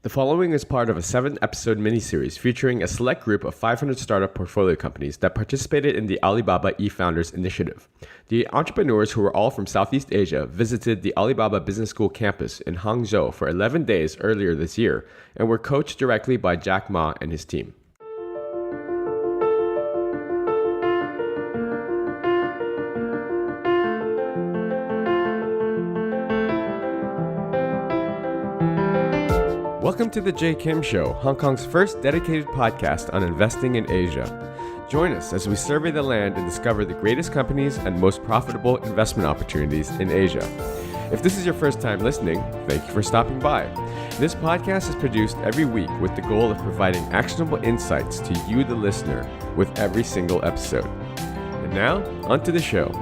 The following is part of a 7-episode miniseries featuring a select group of 500 startup portfolio companies that participated in the Alibaba eFounders initiative. The entrepreneurs, who were all from Southeast Asia, visited the Alibaba Business School campus in Hangzhou for 11 days earlier this year and were coached directly by Jack Ma and his team. Welcome to the Jay Kim Show, Hong Kong's first dedicated podcast on investing in Asia. Join us as we survey the land and discover the greatest companies and most profitable investment opportunities in Asia. If this is your first time listening, thank you for stopping by. This podcast is produced every week with the goal of providing actionable insights to you, the listener, with every single episode. And now, onto the show.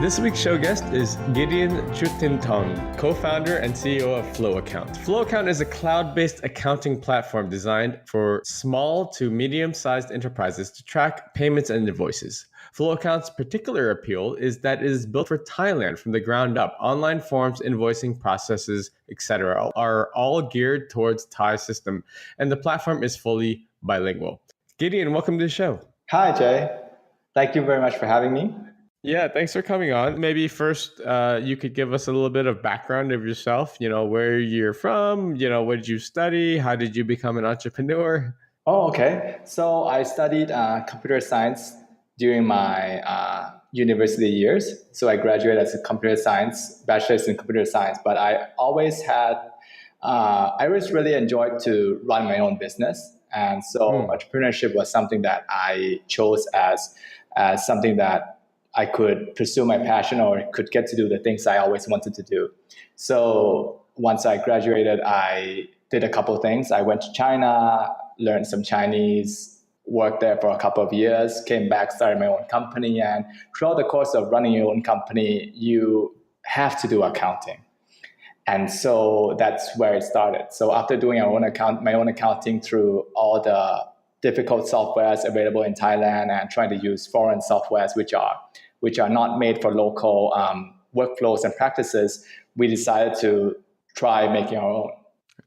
This week's show guest is Gideon Chutintong, co-founder and CEO of Flow Account. Flow Account is a cloud-based accounting platform designed for small to medium-sized enterprises to track payments and invoices. Flow Account's particular appeal is that it is built for Thailand from the ground up. Online forms, invoicing processes, etc. are all geared towards Thai system, and the platform is fully bilingual. Gideon, welcome to the show. Hi, Jay. Thank you very much for having me. Yeah, thanks for coming on. Maybe first, you could give us a little bit of background of yourself, where you're from, what did you study? How did you become an entrepreneur? Oh, okay. So I studied computer science during my university years. So I graduated as a computer science, bachelor's in computer science, but I always really enjoyed to run my own business. And so entrepreneurship was something that I chose as something that I could pursue my passion or could get to do the things I always wanted to do. So once I graduated, I did a couple of things. I went to China, learned some Chinese, worked there for a couple of years, came back, started my own company. And throughout the course of running your own company, you have to do accounting. And so that's where it started. So after doing my own accounting through all the difficult softwares available in Thailand and trying to use foreign softwares which are not made for local workflows and practices, we decided to try making our own.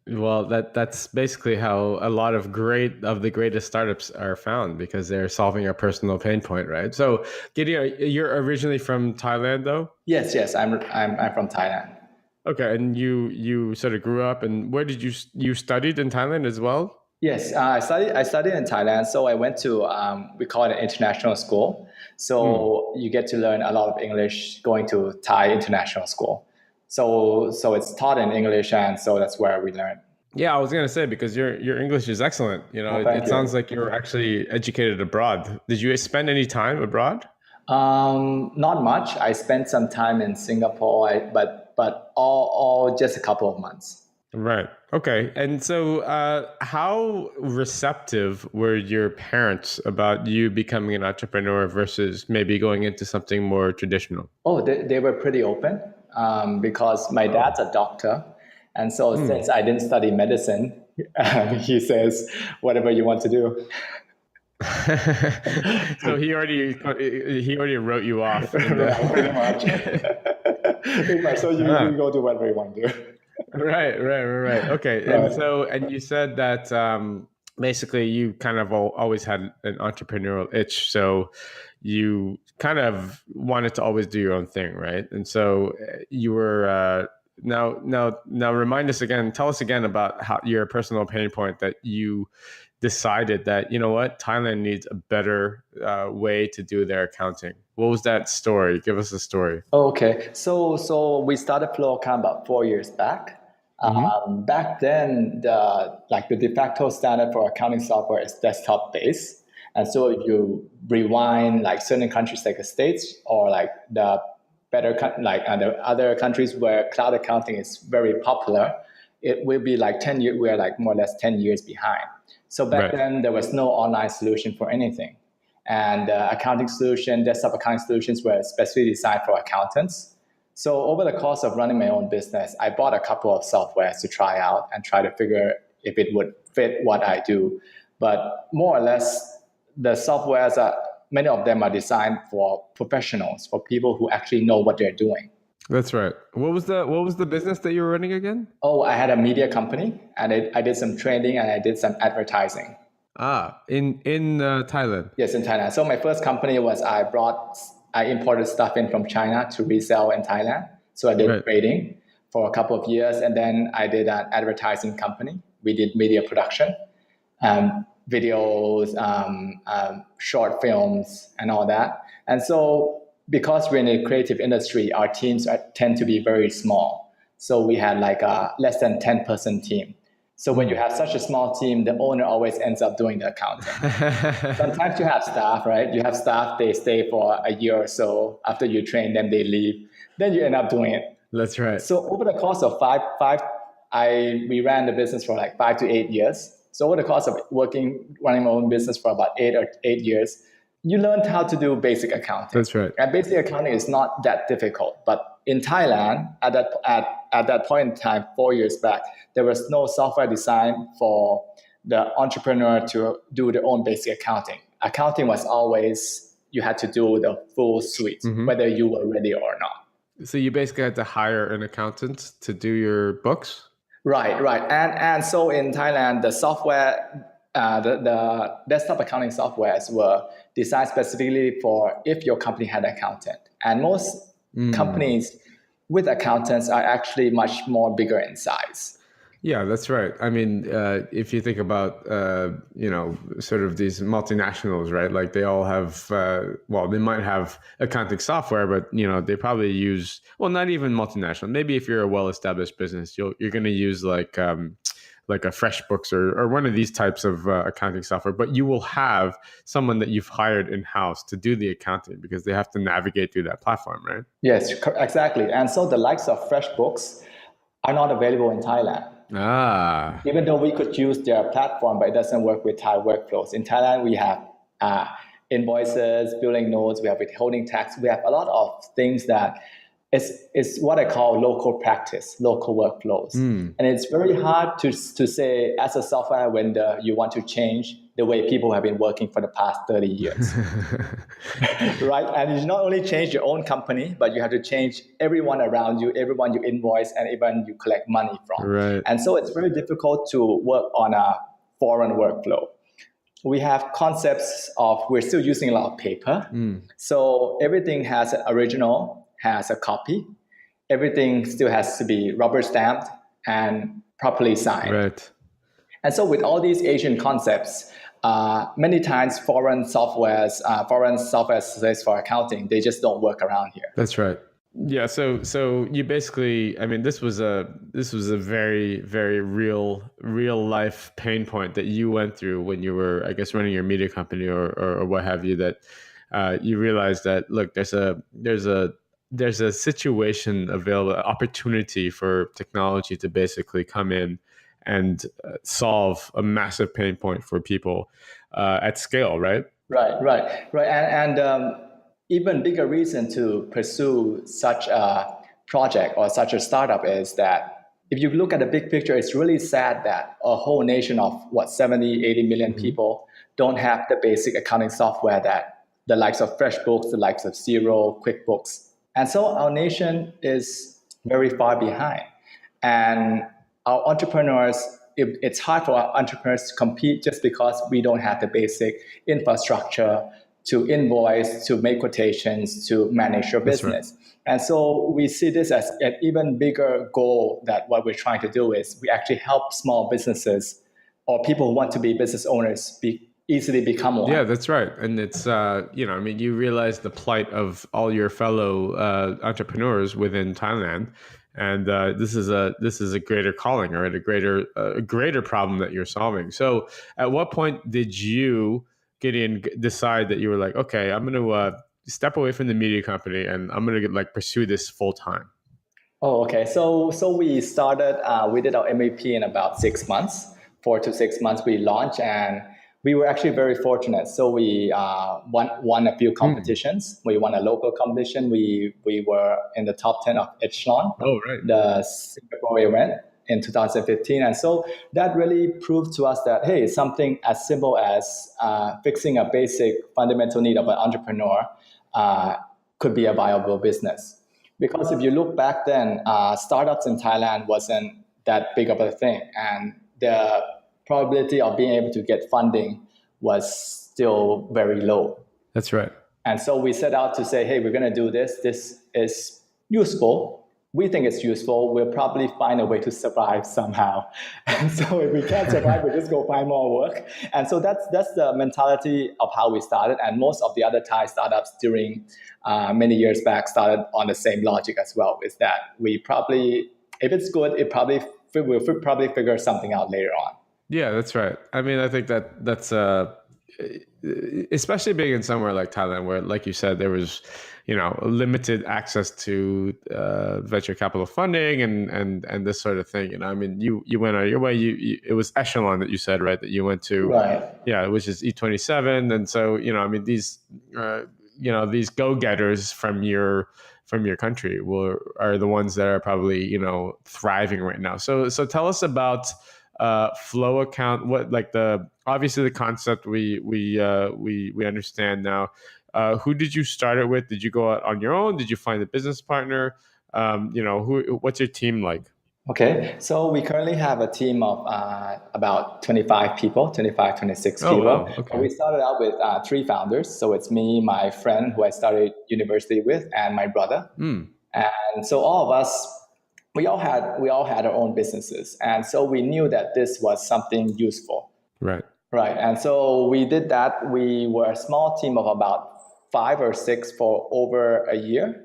Well, that's basically how a lot of the greatest startups are found, because they're solving a personal pain point, right? So, Gideon, you're originally from Thailand, though? Yes, I'm from Thailand. Okay, and you sort of grew up, and where did you studied in Thailand as well? Yes, I studied in Thailand. So I went to, we call it an international school. So you get to learn a lot of English going to Thai international school. So it's taught in English, and so that's where we learn. Yeah, I was going to say, because your English is excellent. It sounds like you're actually educated abroad. Did you spend any time abroad? Not much. I spent some time in Singapore, but all just a couple of months. Right. Okay. And so how receptive were your parents about you becoming an entrepreneur versus maybe going into something more traditional? Oh, they were pretty open because my dad's a doctor. And so since I didn't study medicine, he says, whatever you want to do. So he already wrote you off. Pretty much. So you go do whatever you want to do. Right. Okay. Right. And you said that basically you kind of always had an entrepreneurial itch. So you kind of wanted to always do your own thing, right? And so you were now remind us again, tell us again about how your personal pain point that you decided that, Thailand needs a better way to do their accounting. What was that story? Give us a story. Okay. So we started Flow Account about 4 years back. Back then, the de facto standard for accounting software is desktop based. And so if you rewind certain countries like the States or the better the other countries where cloud accounting is very popular, it will be 10 years. We're more or less 10 years behind. So back then there was no online solution for anything. And desktop accounting solutions were specifically designed for accountants. So over the course of running my own business, I bought a couple of softwares to try out and try to figure if it would fit what I do. But more or less, the softwares many of them are designed for professionals, for people who actually know what they're doing. That's right. What was the business that you were running again? Oh, I had a media company, and I did some training and I did some advertising. In Thailand. Yes, in Thailand. So my first company was I imported stuff in from China to resell in Thailand. So I did Right. trading for a couple of years, and then I did an advertising company. We did media production, videos, short films, and all that. And so because we're in a creative industry, our teams tend to be very small. So we had like a less than 10-person team. So when you have such a small team, the owner always ends up doing the accounting. Sometimes you have staff, right? You have staff, they stay for a year or so. After you train them, they leave. Then you end up doing it. That's right. So over the course of we ran the business for like 5 to 8 years. So over the course of running my own business for about 8 years, you learned how to do basic accounting. That's right. And basic accounting is not that difficult. But in Thailand, at that point in time, 4 years back, there was no software designed for the entrepreneur to do their own basic accounting. Accounting was always, you had to do the full suite, whether you were ready or not. So you basically had to hire an accountant to do your books? Right. And so in Thailand, the software, the desktop accounting softwares were designed specifically for if your company had an accountant. And most companies with accountants are actually much more bigger in size. Yeah, that's right. I mean, if you think about, sort of these multinationals, right? Like they all have, they might have accounting software, but, they probably use, well, not even multinational. Maybe if you're a well-established business, you're going to use like a FreshBooks or one of these types of accounting software, but you will have someone that you've hired in-house to do the accounting because they have to navigate through that platform, right? Yes, exactly. And so the likes of FreshBooks are not available in Thailand. Even though we could use their platform, but it doesn't work with Thai workflows. In Thailand, we have invoices, billing notes, we have withholding tax. We have a lot of things that is what I call local practice, local workflows. And it's very hard to say as a software vendor, you want to change the way people have been working for the past 30 years. Right? And you not only change your own company, but you have to change everyone around you, everyone you invoice, and even you collect money from. Right. And so it's very difficult to work on a foreign workflow. We have concepts of, we're still using a lot of paper. So everything has an original, has a copy. Everything still has to be rubber stamped and properly signed. Right. And so with all these Asian concepts, many times foreign software for accounting, they just don't work around here. That's right. Yeah. So you basically, I mean, this was a very, very real life pain point that you went through when you were, I guess, running your media company or what have you, that you realized that, look, there's a situation available, opportunity for technology to basically come in and solve a massive pain point for people at scale, right? Right. And even bigger reason to pursue such a project or such a startup is that if you look at the big picture, it's really sad that a whole nation of 70, 80 million people don't have the basic accounting software that the likes of FreshBooks, the likes of Xero, QuickBooks. And so our nation is very far behind. And our entrepreneurs, it's hard for our entrepreneurs to compete just because we don't have the basic infrastructure to invoice, to make quotations, to manage your business. Right. And so we see this as an even bigger goal, that what we're trying to do is we actually help small businesses or people who want to be business owners easily become one. Yeah, that's right. And it's, you realize the plight of all your fellow entrepreneurs within Thailand. And this is a greater calling, or a greater problem that you're solving. So at what point did you, Gideon, decide that you were like, okay, I'm going to step away from the media company and I'm going to pursue this full time? Oh, okay. So we started, we did our MVP in about 6 months, 4 to 6 months. We launched, and we were actually very fortunate. So we won a few competitions. We won a local competition. We were in the top 10 of Echelon, the Singapore event in 2015. And so that really proved to us that, hey, something as simple as fixing a basic fundamental need of an entrepreneur could be a viable business. Because if you look back then, startups in Thailand wasn't that big of a thing, and the probability of being able to get funding was still very low. That's right. And so we set out to say, hey, we're going to do this. This is useful. We think it's useful. We'll probably find a way to survive somehow. And so if we can't survive, we just go find more work. And so that's the mentality of how we started. And most of the other Thai startups during many years back started on the same logic as well, is that we probably, if it's good, we'll probably figure something out later on. Yeah, that's right. I mean, I think that's especially being in somewhere like Thailand, where, like you said, there was, limited access to venture capital funding and this sort of thing. I mean, you went on your way. It was Echelon that you said, right? That you went to, right? Yeah, which is E27, and so I mean, these these go-getters from your country are the ones that are probably thriving right now. So tell us about flow account. What, like, obviously the concept we understand now. Who did you start it with? Did you go out on your own? Did you find a business partner? What's your team like? Okay, so we currently have a team of about 25 people, 26 people. Wow. Okay. We started out with 3 founders. So it's me, my friend who I started university with, and my brother. And so all of us, we all had our own businesses. And so we knew that this was something useful. Right. And so we did that. We were a small team of about 5 or 6 for over a year.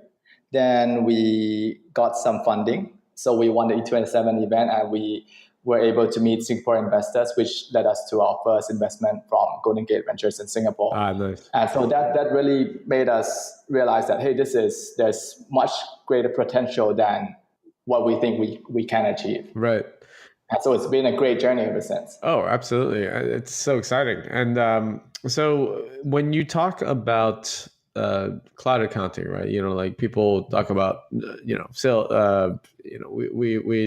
Then we got some funding. So we won the E27 event, and we were able to meet Singapore investors, which led us to our first investment from Golden Gate Ventures in Singapore. Nice. And so that really made us realize that, hey, there's much greater potential than what we think we can achieve. Right. And so it's been a great journey ever since. Oh, absolutely. It's so exciting. And so when you talk about cloud accounting, right? Like people talk about, we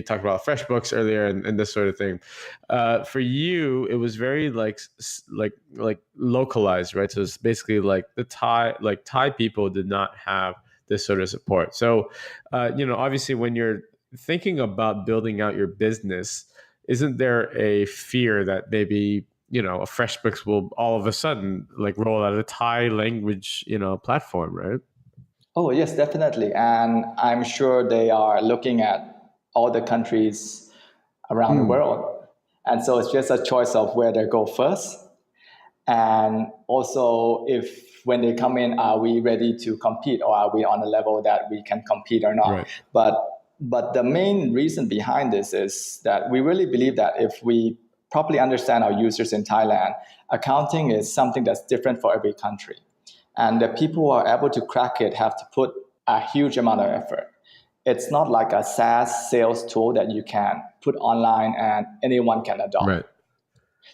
talked about FreshBooks earlier and this sort of thing. For you, it was very like localized, right? So it's basically like Thai people did not have this sort of support. So, obviously when you're thinking about building out your business, isn't there a fear that maybe a FreshBooks will all of a sudden like roll out a Thai language platform, right? Oh yes, definitely. And I'm sure they are looking at all the countries around the world, and so it's just a choice of where they go first. And also, if when they come in, are we ready to compete, or are we on a level that we can compete or not? Right. But the main reason behind this is that we really believe that if we properly understand our users in Thailand, accounting is something that's different for every country. And the people who are able to crack it have to put a huge amount of effort. It's not like a SaaS sales tool that you can put online and anyone can adopt. Right.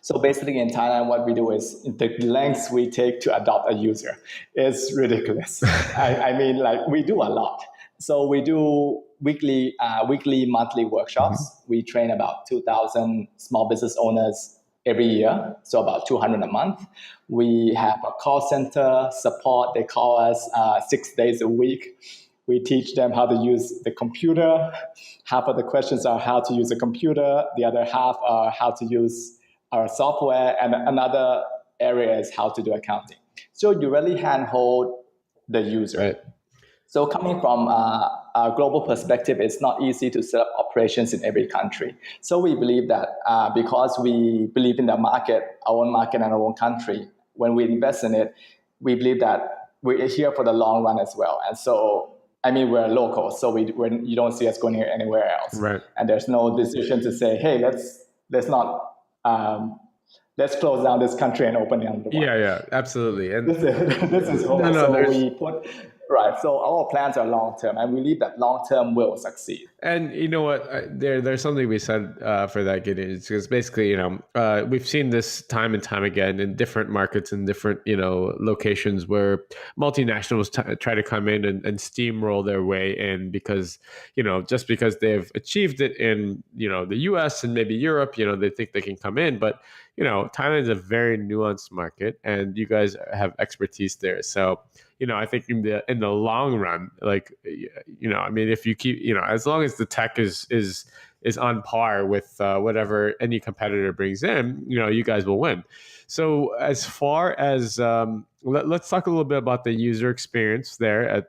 So basically in Thailand, what we do is the lengths we take to adopt a user is ridiculous. I mean, like, we do a lot. So we do weekly, monthly workshops. We train about 2,000 small business owners every year, so about 200 a month. We have a call center support. They call us 6 days a week. We teach them how to use the computer. Half of the questions are how to use a computer. The other half are how to use our software. And another area is how to do accounting. So you really handhold the user. Right. So coming from a global perspective, it's not easy to set up operations in every country. So we believe that because we believe in the market, our own market and our own country, when we invest in it, we believe that we're here for the long run as well. And so, I mean, we're local, so you don't see us going here anywhere else. Right. And there's no decision to say, hey, let's close down this country and open another one. Yeah, absolutely. And this is whole. Right. So our plans are long term, and we believe that long term will succeed. And you know what? There's something we said for that, Gideon, because basically, we've seen this time and time again in different markets and different, locations where multinationals try to come in and steamroll their way in because, just because they've achieved it in, the US and maybe Europe, they think they can come in. But, Thailand's a very nuanced market, and you guys have expertise there. So, I think in the long run, like, I mean, if you keep, as long as the tech is on par with whatever any competitor brings in, you guys will win. So as far as let's talk a little bit about the user experience there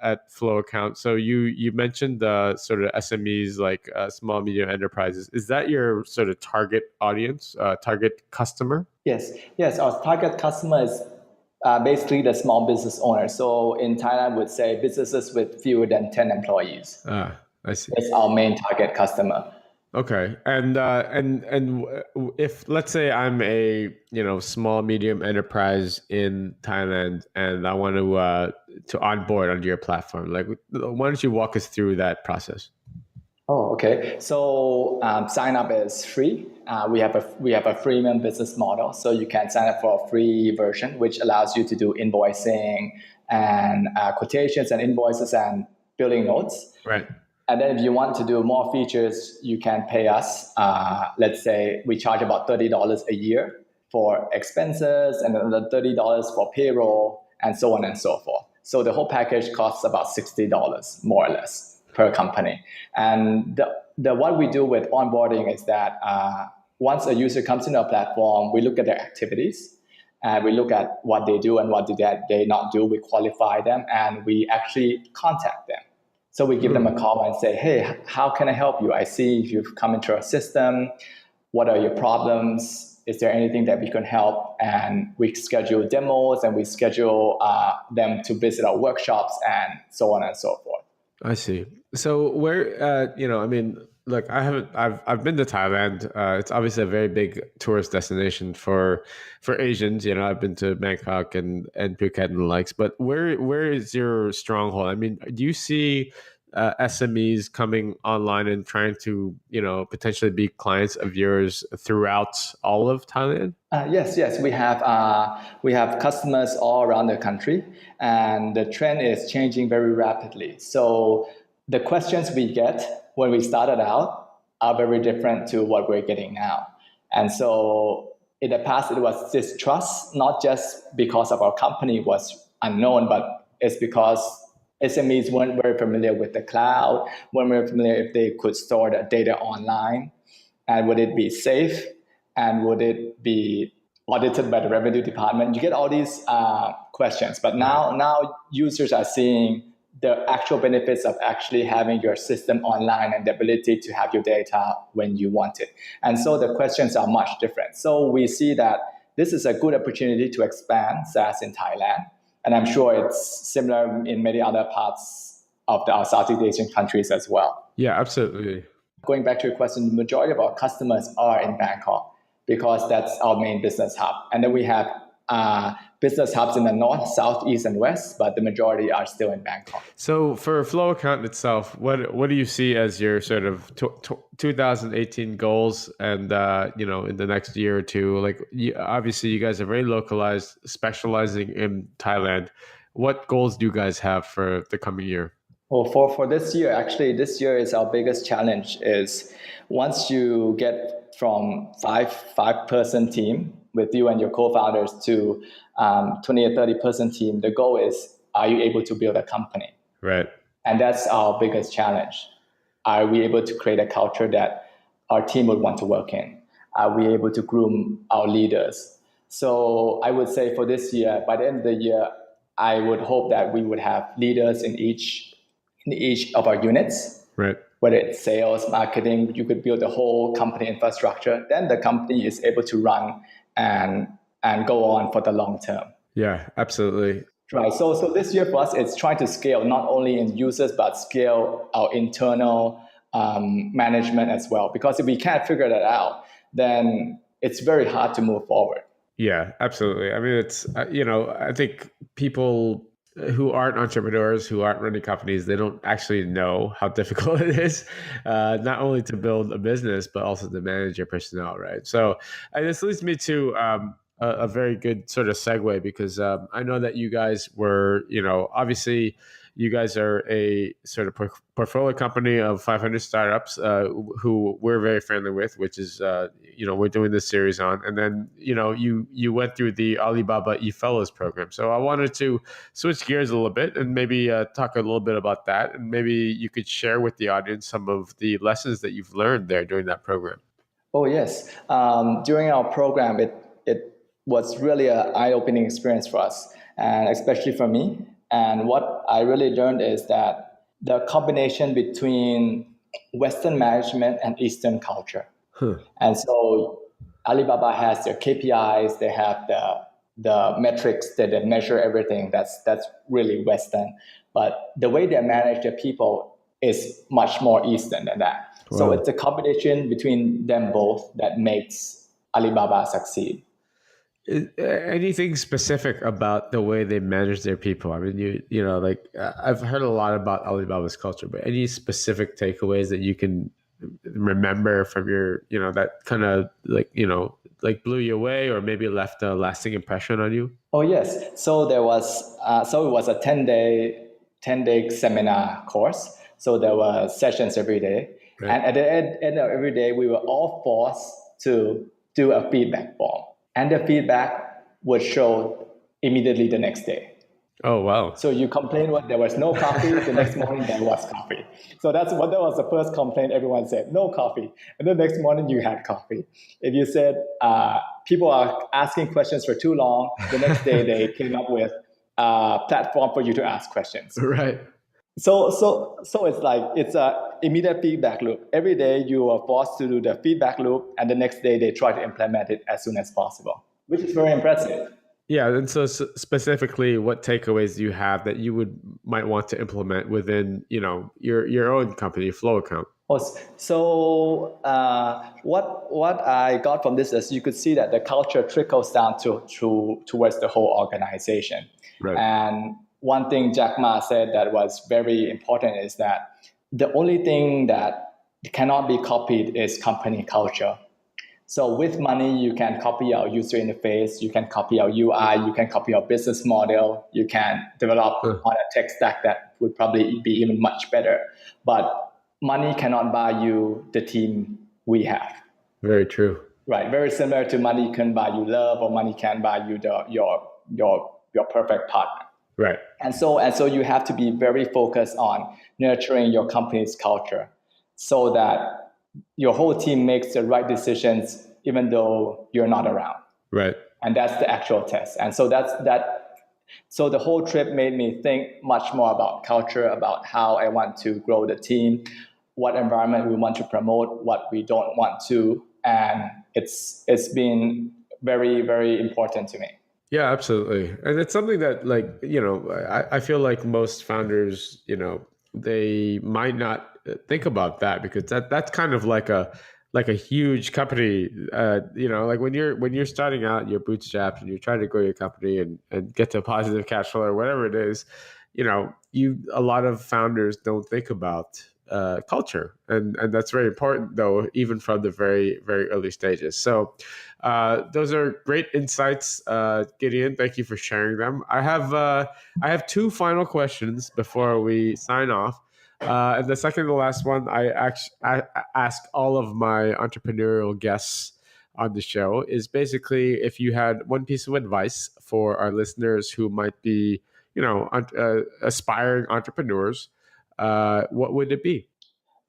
at Flow Account. So you mentioned the sort of SMEs, like small medium enterprises. Is that your sort of target audience, target customer? Yes. Our target customer is basically the small business owner. So in Thailand, would say businesses with fewer than 10 employees. I see. It's our main target customer. Okay, and if, let's say, I'm a small medium enterprise in Thailand and I want to onboard onto your platform, like, why don't you walk us through that process? Oh, okay. So sign up is free. We have a freemium business model, so you can sign up for a free version, which allows you to do invoicing and quotations and invoices and billing notes. Right. And then if you want to do more features, you can pay us. Let's say we charge about $30 a year for expenses and another $30 for payroll and so on and so forth. So the whole package costs about $60 more or less per company. And the what we do with onboarding is that once a user comes into our platform, we look at their activities and we look at what they do and what they not do. We qualify them and we actually contact them. So we give them a call and say, hey, how can I help you? I see you've come into our system. What are your problems? Is there anything that we can help? And we schedule demos and we schedule them to visit our workshops and so on and so forth. I see. So where, I mean, look, I've been to Thailand. It's obviously a very big tourist destination for Asians. I've been to Bangkok and Phuket and the likes. But where is your stronghold? I mean, do you see SMEs coming online and trying to potentially be clients of yours throughout all of Thailand? Yes. We have customers all around the country, and the trend is changing very rapidly. So the questions we get when we started out are very different to what we're getting now. And so in the past, it was distrust, not just because of our company was unknown, but it's because SMEs weren't very familiar with the cloud, weren't very familiar if they could store the data online, and would it be safe, and would it be audited by the revenue department? You get all these questions, but now users are seeing the actual benefits of actually having your system online and the ability to have your data when you want it. And so the questions are much different. So we see that this is a good opportunity to expand SaaS in Thailand. And I'm sure it's similar in many other parts of our Southeast Asian countries as well. Yeah, absolutely. Going back to your question, the majority of our customers are in Bangkok because that's our main business hub. And then we have business hubs in the north, south, east, and west, but the majority are still in Bangkok. So for Flow Account itself, what do you see as your sort of 2018 goals, and in the next year or two? Like, obviously, you guys are very localized, specializing in Thailand. What goals do you guys have for the coming year? Well, for this year, actually, this year is our biggest challenge. Is once you get from five-person team with you and your co-founders to 20 or 30-person team, the goal is, are you able to build a company? Right. And that's our biggest challenge. Are we able to create a culture that our team would want to work in? Are we able to groom our leaders? So I would say for this year, by the end of the year, I would hope that we would have leaders in each of our units. Right. Whether it's sales, marketing, you could build the whole company infrastructure. Then the company is able to run and go on for the long term. Yeah, absolutely. Right. So this year for us, it's trying to scale not only in users, but scale our internal management as well. Because if we can't figure that out, then it's very hard to move forward. Yeah, absolutely. I mean, it's, I think people who aren't entrepreneurs, who aren't running companies, they don't actually know how difficult it is, not only to build a business, but also to manage your personnel, right? So this leads me to a very good sort of segue, because I know that you guys were, obviously you guys are a sort of portfolio company of 500 startups who we're very friendly with, which is we're doing this series on. And then you went through the Alibaba eFellows program. So I wanted to switch gears a little bit and maybe talk a little bit about that, and maybe you could share with the audience some of the lessons that you've learned there during that program. Oh yes, during our program, it was really an eye-opening experience for us, and especially for me. And what I really learned is that the combination between Western management and Eastern culture. And so Alibaba has their KPIs, they have the metrics that they measure everything. That's really Western. But the way they manage their people is much more Eastern than that. Wow. So it's a combination between them both that makes Alibaba succeed. Anything specific about the way they manage their people? I mean, I've heard a lot about Alibaba's culture, but any specific takeaways that you can remember from your, that kind of like blew you away or maybe left a lasting impression on you? Oh yes. So it was a 10-day seminar course. So there were sessions every day. Right. And at the end of every day, we were all forced to do a feedback form. And the feedback would show immediately the next day. Oh, wow. So you complained there was no coffee, the next morning there was coffee. So that was the first complaint everyone said, no coffee. And the next morning you had coffee. If you said people are asking questions for too long, the next day they came up with a platform for you to ask questions. Right. So it's a immediate feedback loop. Every day you are forced to do the feedback loop, and the next day they try to implement it as soon as possible, which is very impressive. Yeah, and so specifically, what takeaways do you have that you might want to implement within your own company, Flow account? So what I got from this is you could see that the culture trickles down towards the whole organization. Right. And one thing Jack Ma said that was very important is that the only thing that cannot be copied is company culture. So with money, you can copy our user interface, you can copy our UI, you can copy our business model, you can develop on a tech stack that would probably be even much better. But money cannot buy you the team we have. Very true. Right. Very similar to money can buy you love, or money can buy you your perfect partner. Right. And so you have to be very focused on nurturing your company's culture so that your whole team makes the right decisions even though you're not around. Right. And that's the actual test. And so so the whole trip made me think much more about culture, about how I want to grow the team, what environment we want to promote, what we don't want to. And it's been very, very important to me. Yeah, absolutely. And it's something that I feel like most founders, they might not think about that, because that's kind of like a huge company, like when you're starting out, you're bootstrapped and you're trying to grow your company and get to positive cash flow or whatever it is, a lot of founders don't think about culture, and that's very important, though, even from the very, very early stages. So those are great insights, Gideon. Thank you for sharing them. I have two final questions before we sign off. And the second to last one, I ask all of my entrepreneurial guests on the show, is basically if you had one piece of advice for our listeners who might be, aspiring entrepreneurs, what would it be?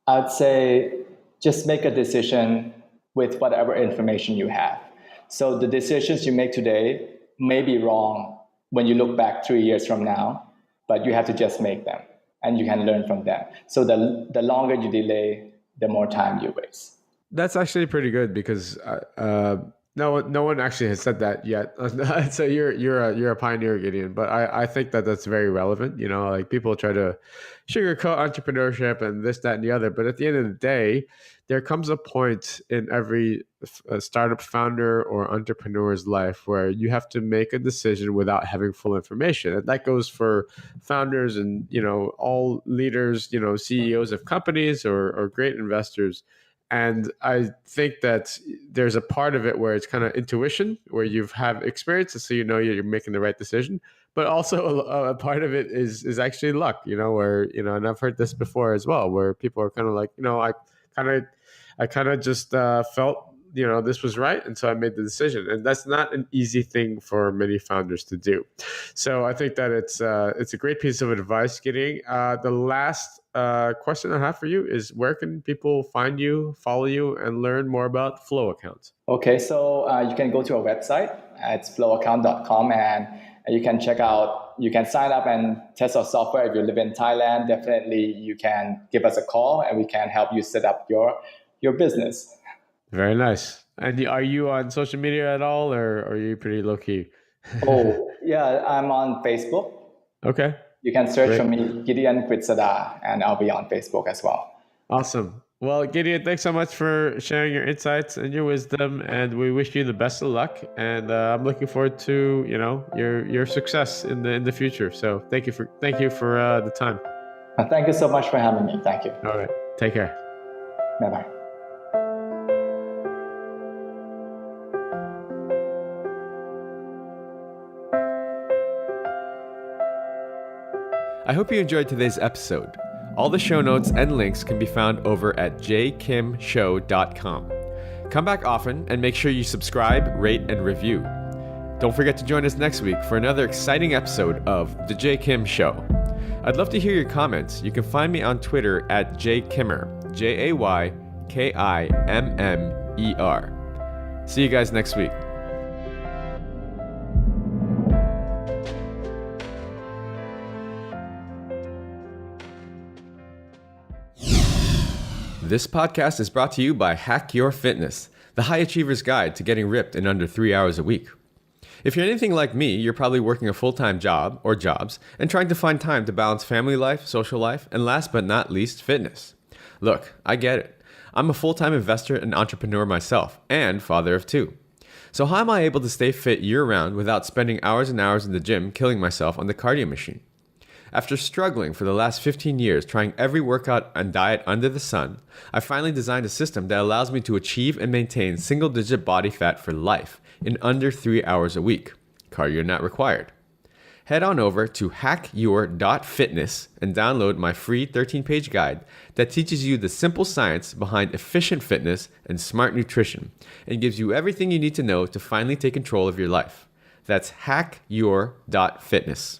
I'd say just make a decision with whatever information you have. So the decisions you make today may be wrong when you look back 3 years from now, but you have to just make them and you can learn from them. So the longer you delay, the more time you waste. That's actually pretty good, because no one actually has said that yet. So you're a pioneer, Gideon. But I think that's very relevant. Like people try to sugarcoat entrepreneurship and this, that, and the other. But at the end of the day, there comes a point in every startup founder or entrepreneur's life where you have to make a decision without having full information. And that goes for founders and, all leaders, CEOs of companies or great investors. And I think that there's a part of it where it's kind of intuition, where you have experience, so you're making the right decision. but also a part of it is actually luck, where, and I've heard this before as well, where people are kind of like, kind of I kind of just felt, this was right. And so I made the decision. And that's not an easy thing for many founders to do. So I think that it's a great piece of advice, Gideon. The last question I have for you is, where can people find you, follow you, and learn more about Flow accounts? Okay, so you can go to our website. It's flowaccount.com, and you can check out, you can sign up and test our software. If you live in Thailand, definitely you can give us a call and we can help you set up your business. Very nice. And are you on social media at all, or are you pretty low key? Oh, yeah, I'm on Facebook. Okay. You can search for me, Gideon Kridsada, and I'll be on Facebook as well. Awesome. Well, Gideon, thanks so much for sharing your insights and your wisdom, and we wish you the best of luck. And I'm looking forward to your success in the future. So thank you for the time. Thank you so much for having me. Thank you. All right. Take care. Bye bye. I hope you enjoyed today's episode. All the show notes and links can be found over at jkimshow.com. Come back often and make sure you subscribe, rate, and review. Don't forget to join us next week for another exciting episode of The J. Kim Show. I'd love to hear your comments. You can find me on Twitter at jkimmer, JAYKIMMER. See you guys next week. This podcast is brought to you by Hack Your Fitness, the high achiever's guide to getting ripped in under 3 hours a week. If you're anything like me, you're probably working a full-time job or jobs and trying to find time to balance family life, social life, and last but not least, fitness. Look, I get it. I'm a full-time investor and entrepreneur myself, and father of 2. So how am I able to stay fit year-round without spending hours and hours in the gym killing myself on the cardio machine? After struggling for the last 15 years trying every workout and diet under the sun, I finally designed a system that allows me to achieve and maintain single-digit body fat for life in under 3 hours a week. Cardio not required. Head on over to hackyour.fitness and download my free 13-page guide that teaches you the simple science behind efficient fitness and smart nutrition and gives you everything you need to know to finally take control of your life. That's hackyour.fitness.